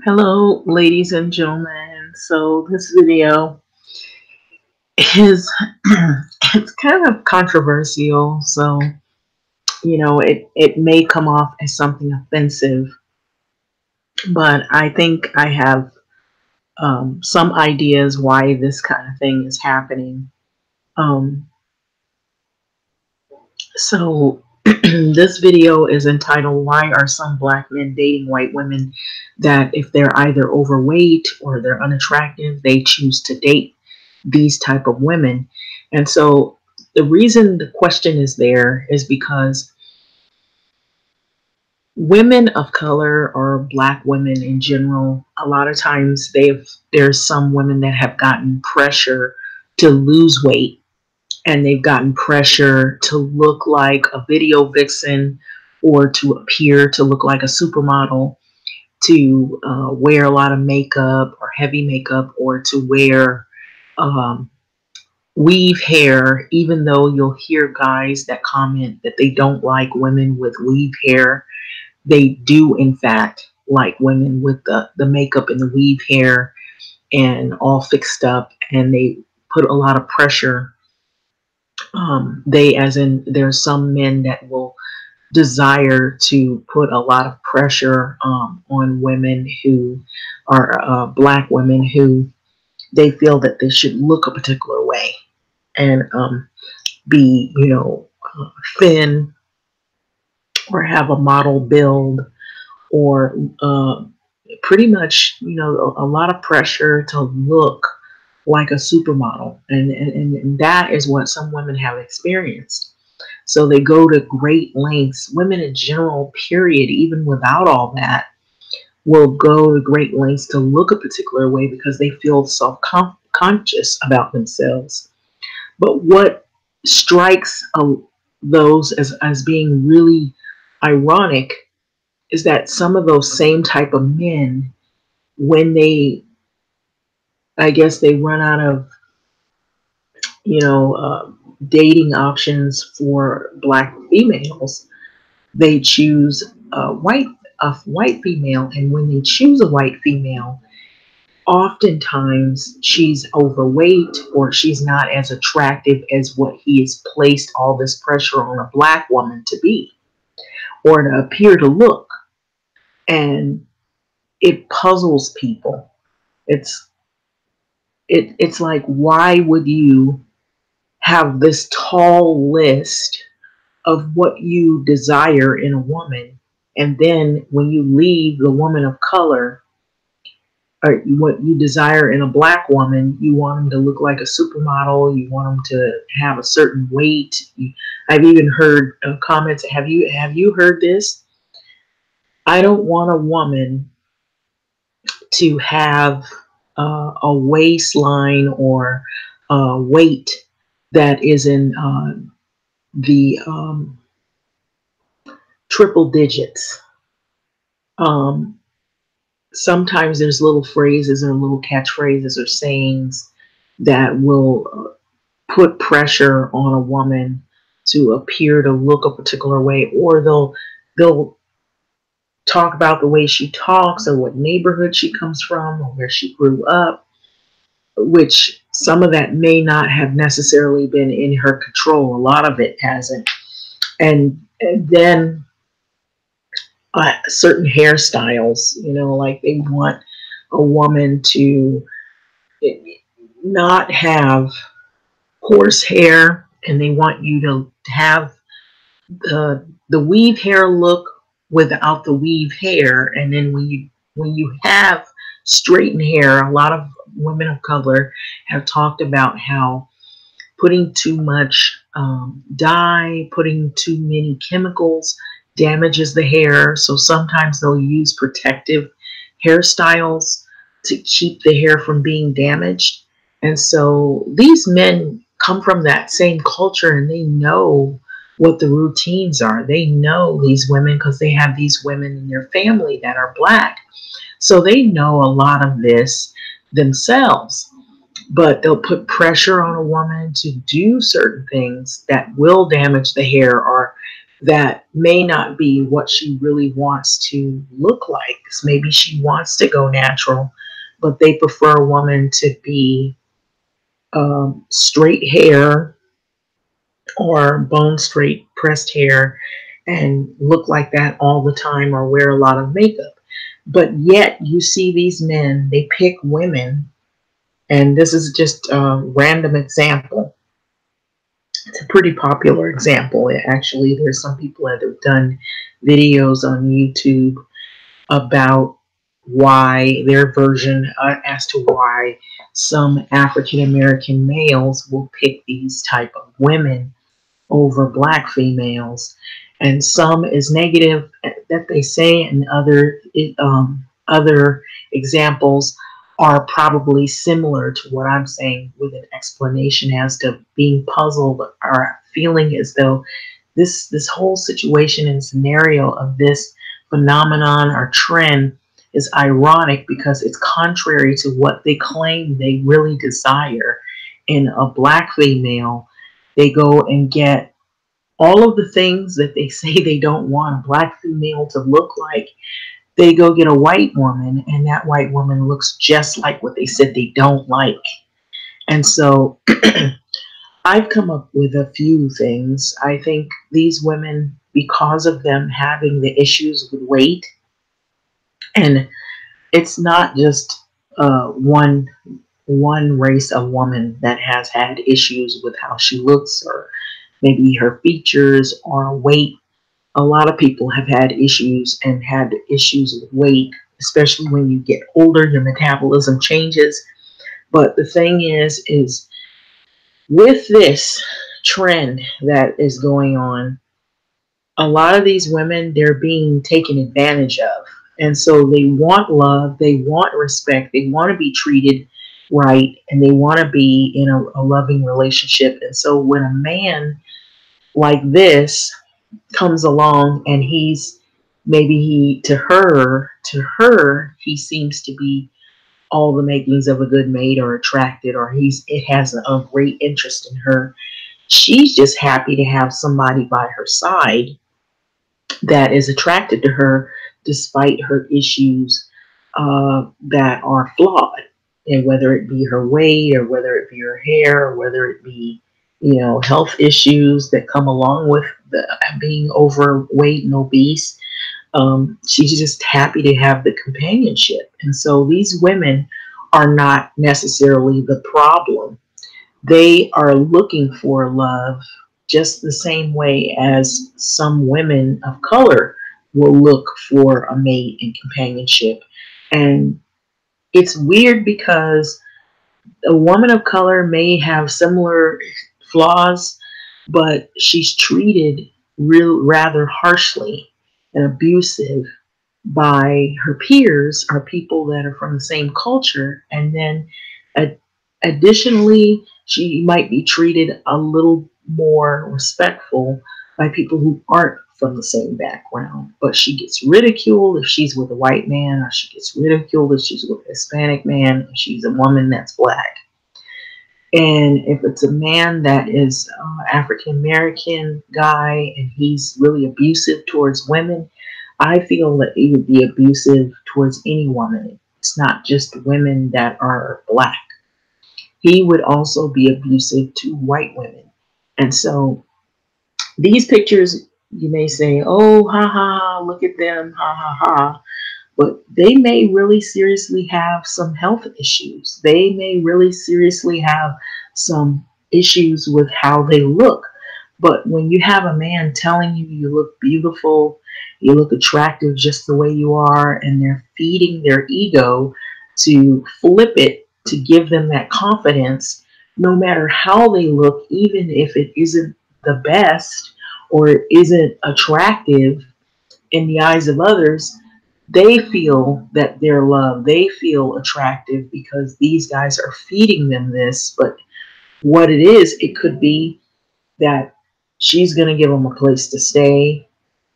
Hello, ladies and gentlemen. So this video is it's kind of controversial. So it may come off as something offensive, but I think I have some ideas why this kind of thing is happening. Um, so this video is entitled "Why Are Some Black Men Dating White Women That If They're Either Overweight or They're Unattractive, They Choose to Date These Type of Women." And so the reason the question is there is because women of color or black women in general, a lot of times there's some women that have gotten pressure to lose weight, and they've gotten pressure to look like a video vixen or to appear to look like a supermodel, to wear a lot of makeup or heavy makeup, or to wear um, weave hair, even though you'll hear guys that comment that they don't like women with weave hair. They do, in fact, like women with the makeup and the weave hair and all fixed up, and they put a lot of pressure. As in, there's some men that will desire to put a lot of pressure on women who are black women who they feel that they should look a particular way and be, thin, or have a model build, or pretty much, a lot of pressure to look like a supermodel. And that is what some women have experienced. So they go to great lengths. Women in general, period, even without all that, will go to great lengths to look a particular way because they feel self-conscious about themselves. But what strikes those as being really ironic is that some of those same type of men, when I guess they run out of, you know, uh, dating options for black females, they choose a white female. And when they choose a white female, oftentimes she's overweight or she's not as attractive as what he has placed all this pressure on a black woman to be or to appear to look. And it puzzles people. It's it's like, why would you have this tall list of what you desire in a woman, and then when you leave the woman of color, or what you desire in a black woman, you want them to look like a supermodel, you want them to have a certain weight. I've even heard comments, have you heard this? I don't want a woman to have a waistline or weight that is in the triple digits. Um, Sometimes there's little phrases or little catchphrases or sayings that will put pressure on a woman to appear to look a particular way, or they'll talk about the way she talks or what neighborhood she comes from or where she grew up, which some of that may not have necessarily been in her control. A lot of it hasn't. And then certain hairstyles, like they want a woman to not have horse hair, and they want you to have the weave hair look without the weave hair. And then when you have straightened hair, a lot of women of color have talked about how putting too much dye, putting too many chemicals damages the hair. So sometimes they'll use protective hairstyles to keep the hair from being damaged. And so these men come from that same culture, and they know what the routines are. They know these women because they have these women in their family that are black. So they know a lot of this themselves, but they'll put pressure on a woman to do certain things that will damage the hair, or that may not be what she really wants to look like. Maybe she wants to go natural, but they prefer a woman to be straight hair or bone straight pressed hair and look like that all the time or wear a lot of makeup. But yet you see these men, they pick women, and this is just a random example. It's a pretty popular example. Actually, there's some people that have done videos on YouTube about why their version as to why some African American males will pick these type of women over black females, and some is negative that they say, and other examples are probably similar to what I'm saying, with an explanation as to being puzzled or feeling as though this whole situation and scenario of this phenomenon or trend is ironic because it's contrary to what they claim they really desire in a black female. They go and get all of the things that they say they don't want a black female to look like. They go get a white woman, and that white woman looks just like what they said they don't like. And so I've come up with a few things. I think these women, because of them having the issues with weight, and it's not just one race of woman that has had issues with how she looks or maybe her features or weight. A lot of people have had issues and had issues with weight, especially when you get older, your metabolism changes. But the thing is with this trend that is going on, a lot of these women, they're being taken advantage of. And so they want love, they want respect, they want to be treated right, and they want to be in a loving relationship. And so when a man like this comes along and he's maybe to her he seems to be all the makings of a good mate or attracted, or it has a great interest in her. She's just happy to have somebody by her side that is attracted to her despite her issues that are flawed, and whether it be her weight or whether it be her hair or whether it be health issues that come along with being overweight and obese. She's just happy to have the companionship. And so these women are not necessarily the problem. They are looking for love just the same way as some women of color will look for a mate and companionship. And it's weird because a woman of color may have similar flaws, but she's treated rather harshly and abusive by her peers or people that are from the same culture. And then additionally, she might be treated a little more respectful by people who aren't from the same background. But she gets ridiculed if she's with a white man, or she gets ridiculed if she's with a Hispanic man, if she's a woman that's black. And if it's a man that is African American guy and he's really abusive towards women, I feel that he would be abusive towards any woman. It's not just women that are black. He would also be abusive to white women. And so these pictures, you may say, oh, ha ha, look at them, ha ha ha. But they may really seriously have some health issues. They may really seriously have some issues with how they look. But when you have a man telling you you look beautiful, you look attractive just the way you are, and they're feeding their ego to flip it to give them that confidence, no matter how they look, even if it isn't the best or it isn't attractive in the eyes of others, they feel that they're loved. They feel attractive because these guys are feeding them this. But what it is, it could be that she's going to give them a place to stay.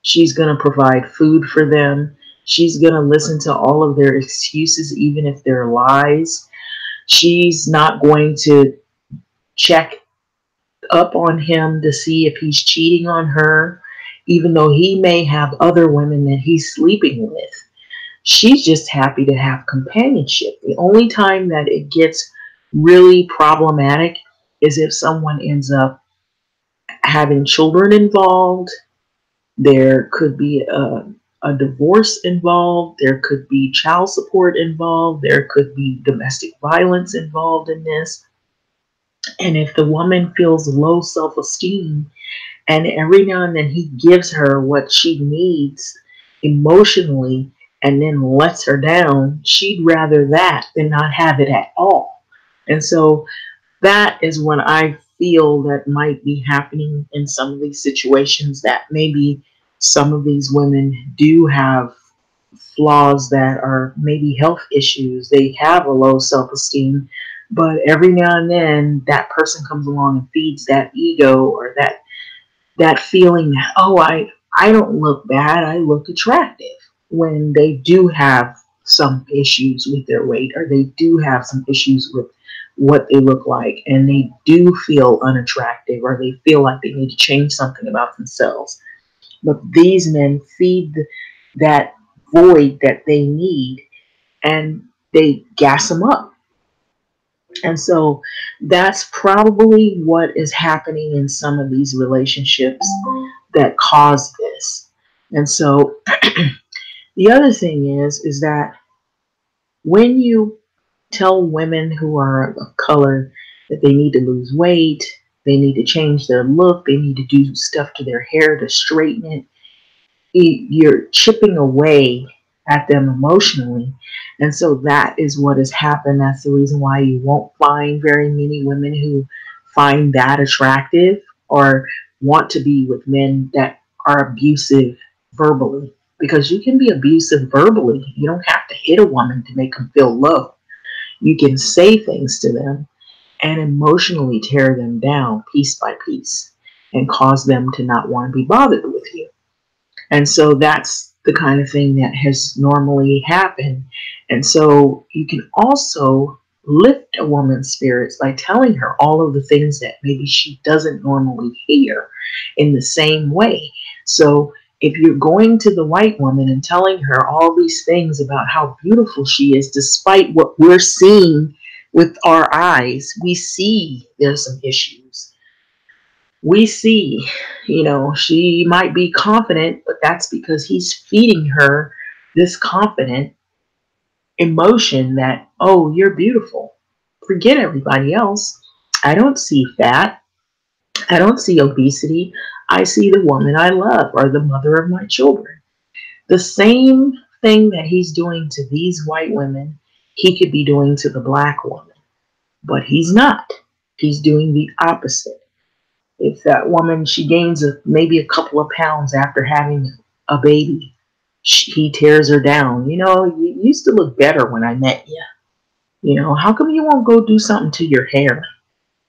She's going to provide food for them. She's going to listen to all of their excuses, even if they're lies. She's not going to check up on him to see if he's cheating on her. even though he may have other women that he's sleeping with. She's just happy to have companionship. The only time that it gets really problematic is if someone ends up having children involved. There could be a divorce involved. There could be child support involved. There could be domestic violence involved in this. And if the woman feels low self esteem, and every now and then he gives her what she needs emotionally and then lets her down, she'd rather that than not have it at all. And so that is what I feel that might be happening in some of these situations, that maybe some of these women do have flaws that are maybe health issues. They have a low self esteem, but every now and then that person comes along and feeds that ego, or that feeling that, oh, I don't look bad, I look attractive, when they do have some issues with their weight, or they do have some issues with what they look like, and they do feel unattractive, or they feel like they need to change something about themselves. But these men feed that void that they need, and they gas them up. And so that's probably what is happening in some of these relationships that cause this. And so the other thing is that when you tell women who are of color that they need to lose weight, they need to change their look, they need to do stuff to their hair to straighten it, you're chipping away at them emotionally. And so that is what has happened. That's the reason why you won't find very many women who find that attractive or want to be with men that are abusive verbally. Because you can be abusive verbally. You don't have to hit a woman to make them feel low. You can say things to them and emotionally tear them down piece by piece and cause them to not want to be bothered with you. And so that's the kind of thing that has normally happened. And so you can also lift a woman's spirits by telling her all of the things that maybe she doesn't normally hear in the same way. So if you're going to the white woman and telling her all these things about how beautiful she is, despite what we're seeing with our eyes, we see there's some issues. We see, she might be confident, but that's because he's feeding her this confident emotion that, oh, you're beautiful. Forget everybody else. I don't see fat. I don't see obesity. I see the woman I love, or the mother of my children. The same thing that he's doing to these white women, he could be doing to the black woman, but he's not. He's doing the opposite. If that woman, she gains maybe a couple of pounds after having a baby, he tears her down. You used to look better when I met you. How come you won't go do something to your hair?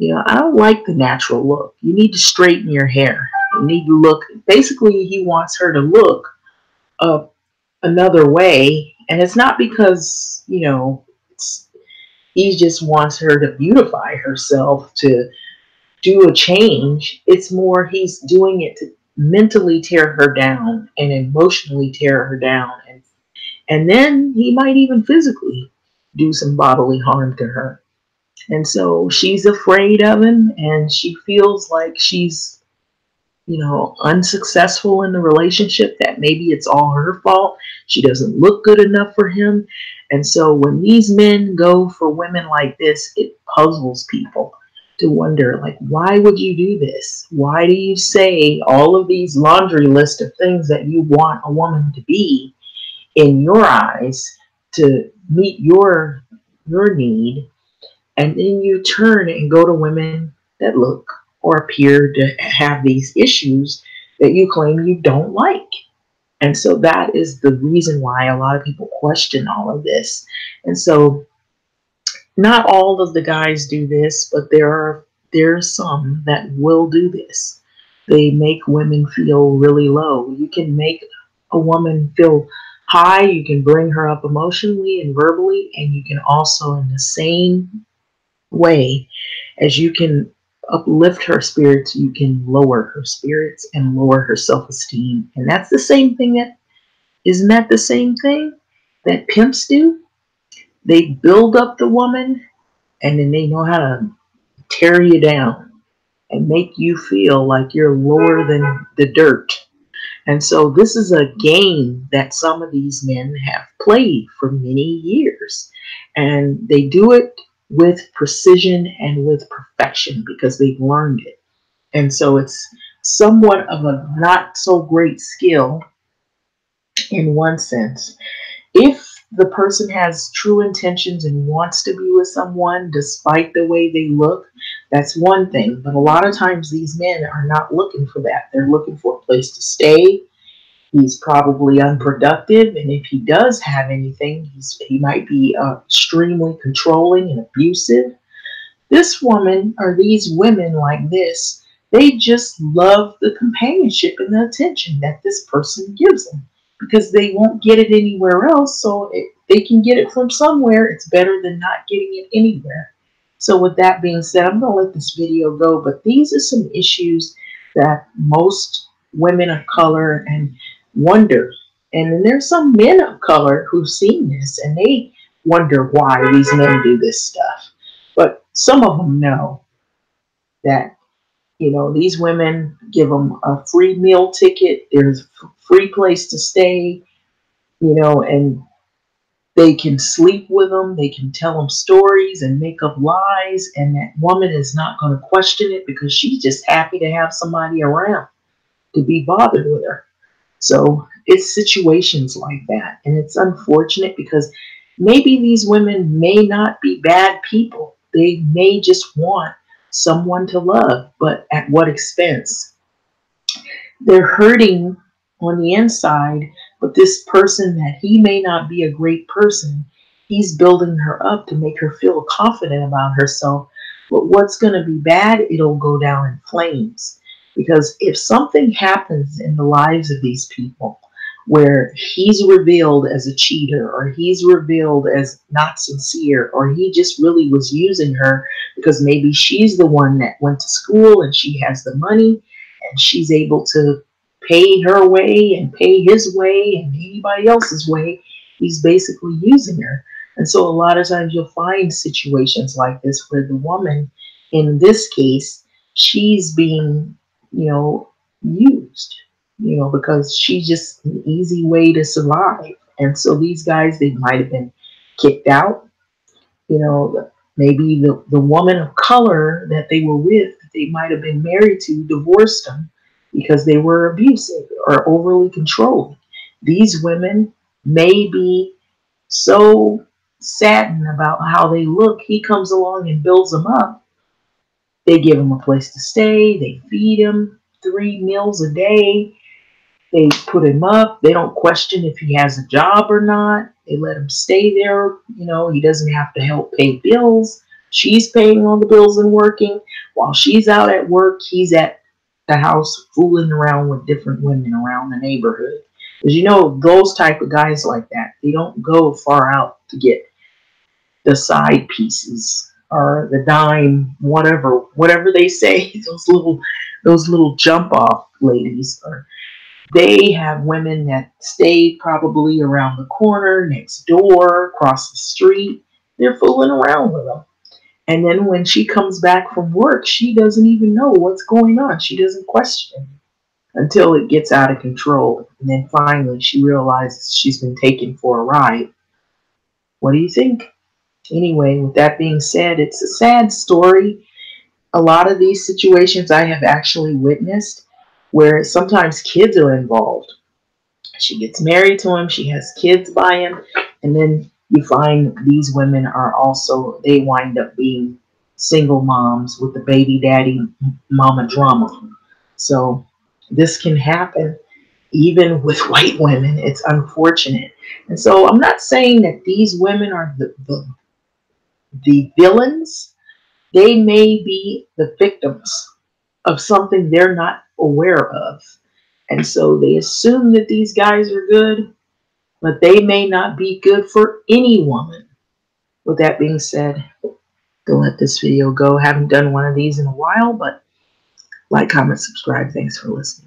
I don't like the natural look. You need to straighten your hair. You need to look. Basically, he wants her to look another way. And it's not because, he just wants her to beautify herself, to do a change. It's more he's doing it to mentally tear her down and emotionally tear her down. And then he might even physically do some bodily harm to her. And so she's afraid of him, and she feels like she's, unsuccessful in the relationship, that maybe it's all her fault. She doesn't look good enough for him. And so when these men go for women like this, it puzzles people to wonder, like, why would you do this? Why do you say all of these laundry list of things that you want a woman to be in your eyes to meet your need, and then you turn and go to women that look or appear to have these issues that you claim you don't like? And so that is the reason why a lot of people question all of this. And so not all of the guys do this, but there are some that will do this. They make women feel really low. You can make a woman feel high, you can bring her up emotionally and verbally, and you can also, in the same way as you can uplift her spirits, you can lower her spirits and lower her self-esteem. And that's the same thing that, isn't that the same thing that pimps do? They build up the woman and then they know how to tear you down and make you feel like you're lower than the dirt. And so this is a game that some of these men have played for many years. And they do it with precision and with perfection because they've learned it. And so it's somewhat of a not so great skill in one sense. If the person has true intentions and wants to be with someone despite the way they look, that's one thing. But a lot of times these men are not looking for that. They're looking for a place to stay. He's probably unproductive, and if he does have anything, he might be extremely controlling and abusive. This woman, or these women like this, they just love the companionship and the attention that this person gives them because they won't get it anywhere else. So if they can get it from somewhere, it's better than not getting it anywhere. So with that being said, I'm going to let this video go, but these are some issues that most women of color and wonder. And then there's some men of color who've seen this and they wonder why these men do this stuff. But some of them know that, these women give them a free meal ticket. There's a free place to stay, and they can sleep with them. They can tell them stories and make up lies. And that woman is not going to question it because she's just happy to have somebody around to be bothered with her. So it's situations like that. And it's unfortunate because maybe these women may not be bad people. They may just want someone to love, but at what expense? They're hurting on the inside, but this person that he may not be a great person, he's building her up to make her feel confident about herself. But what's going to be bad, it'll go down in flames. Because if something happens in the lives of these people where he's revealed as a cheater, or he's revealed as not sincere, or he just really was using her because maybe she's the one that went to school and she has the money and she's able to pay her way and pay his way and anybody else's way, he's basically using her. And so a lot of times you'll find situations like this where the woman, in this case, she's being, used, because she's just an easy way to survive. And so these guys, they might have been kicked out, maybe the woman of color that they were with, they might have been married to, divorced them because they were abusive or overly controlling. These women may be so saddened about how they look. He comes along and builds them up. They give him a place to stay. They feed him 3 meals a day. They put him up. They don't question if he has a job or not. They let him stay there. He doesn't have to help pay bills. She's paying all the bills and working. While she's out at work, he's at the house fooling around with different women around the neighborhood. Because those type of guys like that, they don't go far out to get the side pieces or the dime, whatever they say. Those little jump off ladies, or they have women that stay probably around the corner, next door, across the street. They're fooling around with them. And then when she comes back from work, she doesn't even know what's going on. She doesn't question until it gets out of control. And then finally she realizes she's been taken for a ride. What do you think? Anyway, with that being said, it's a sad story. A lot of these situations I have actually witnessed where sometimes kids are involved. She gets married to him, she has kids by him, and then you find these women are also, they wind up being single moms with the baby daddy mama drama. So this can happen even with white women. It's unfortunate. And so I'm not saying that these women are the villains. They may be the victims of something they're not aware of. And so they assume that these guys are good, but they may not be good for any woman. With that being said, to let this video go. Haven't done one of these in a while, but like, comment, subscribe. Thanks for listening.